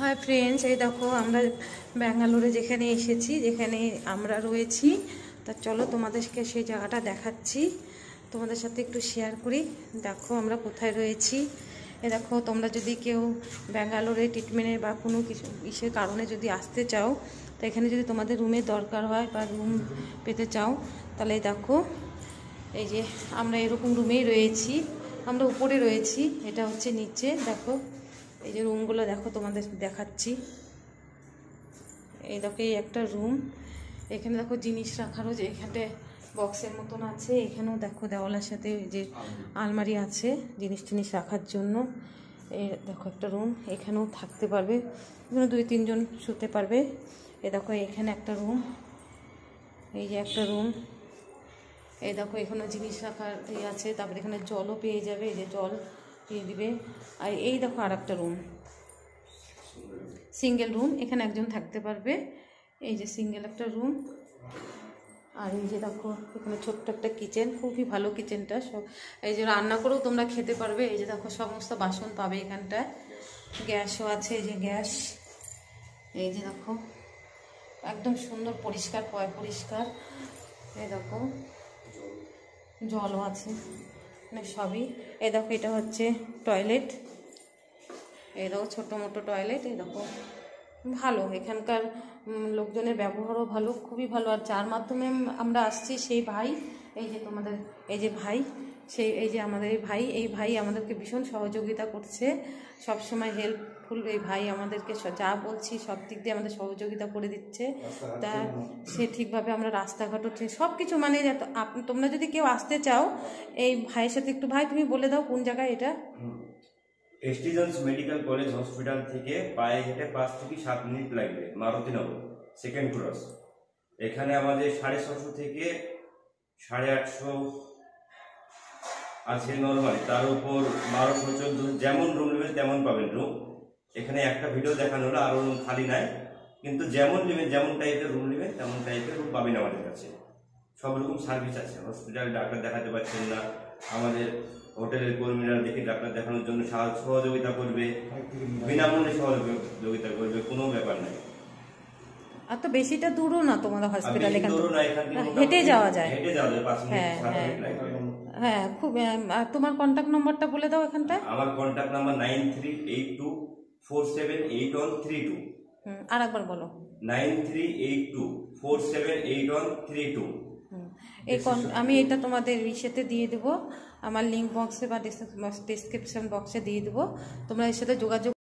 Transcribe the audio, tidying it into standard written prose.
Hi friends, এই দেখো আমরা ব্যাঙ্গালোরে যেখানে এসেছি, যেখানে আমরা রয়েছি, তা চলো তোমাদেরকে সেই জায়গাটা দেখাচ্ছি, তোমাদের সাথে একটু শেয়ার করি। দেখো আমরা কোথায় রয়েছি। এ দেখো, তোমরা যদি কেউ ব্যাঙ্গালোরে ট্রিটমেন্টের বা কোনো কিছু ইসের কারণে যদি আসতে চাও, তো এখানে যদি তোমাদের রুমের দরকার হয় বা রুম পেতে চাও, তাহলে দেখো এই যে আমরা এরকম রুমেই রয়েছি। আমরা উপরে রয়েছি, এটা হচ্ছে নিচে। দেখো এই যে রুমগুলো দেখো, তোমাদের দেখাচ্ছি। এই দেখো এই একটা রুম, এখানে দেখো জিনিস রাখারও যে এখানে বক্সের মতন আছে। এখানেও দেখো দেওয়ালের সাথে যে আলমারি আছে জিনিস টিনিস রাখার জন্য। এই দেখো একটা রুম, এখানেও থাকতে পারবে, এখানে 2-3 জন শুতে পারবে। এই দেখো এখানে একটা রুম, এই যে একটা রুম। এই দেখো এখানেও জিনিস রাখার আছে, তারপরে এখানে জলও পেয়ে যাবে, এই যে জল দিয়ে দিবে। আর এই দেখো আর একটা রুম, সিঙ্গেল রুম, এখানে একজন থাকতে পারবে। এই যে সিঙ্গেল একটা রুম। আর এই যে দেখো এখানে ছোট্ট একটা কিচেন, খুবই ভালো কিচেনটা। সব এই যে রান্না করেও তোমরা খেতে পারবে। এই যে দেখো সমস্ত বাসন পাবে এখানটায়, গ্যাসও আছে, এই যে গ্যাস। এই যে দেখো একদম সুন্দর পরিষ্কার, পরিষ্কার। এই দেখো জলও আছে, মানে সবই। এই দেখো এটা হচ্ছে টয়লেট, এই দেখো ছোটো মোটো টয়লেট। এই দেখো ভালো, এখানকার লোকজনের ব্যবহারও ভালো, খুবই ভালো। আর যার মাধ্যমে আমরা আসছি সেই ভাই, এই যে তোমাদের এই যে ভাই, সেই এই যে আমাদের এই ভাই আমাদেরকে ভীষণ সহযোগিতা করছে, সব সময় হেল্পফুল। এই ভাই আমাদেরকে যা বলছি সব দিক দিয়ে আমাদের সহযোগিতা করে দিচ্ছে। তা সে ঠিকভাবে আমরা রাস্তাঘাট হচ্ছে সব কিছু, মানে তোমরা যদি কেউ আসতে চাও এই ভাইয়ের সাথে একটু, ভাই তুমি বলে দাও কোন জায়গায় এটা। এসটিজেন্স মেডিকেল কলেজ হসপিটাল থেকে পায়ে হেঁটে 5 থেকে 7 মিনিট লাগবে, মারুতিনগর সেকেন্ড ক্রস। এখানে আমাদের 650 থেকে 850 আছে নর্মালি, তার উপর 1214 যেমন রুম নেবেন তেমন পাবেন রুম। এখানে একটা ভিডিও দেখানো হলো, আরো রুম খালি নাই, কিন্তু যেমন নেবেন, যেমন টাইপের রুম নেবেন তেমন টাইপের রুম পাবেন আমাদের কাছে। সব রকম সার্ভিস আছে। হসপিটালে ডাক্তার দেখাতে পারছেন না, আমাদের হোটেলের কর্মীরা দেখে ডাক্তার দেখানোর জন্য সহযোগিতা করবে, বিনামূল্যে সহযোগিতা করবে, কোনো ব্যাপার নাই। আর তো বেশিটা দূরও না তোমাদের হসপিটাল, এখান হেঁটে যাওয়া যায়, 5 মিনিট। হ্যাঁ খুব। আর তোমার কন্ট্যাক্ট নম্বরটা বলে দাও এখানটায়। আমার কন্ট্যাক্ট নাম্বার 9382478132। আর একবার বলো। 9382478132। আমি এটা তোমাদের ইসেতে দিয়ে দেবো, আমার লিঙ্ক বক্সে বা ডিসক্রিপশন বক্সে দিয়ে দেবো, তোমরা এর সাথে যোগাযোগ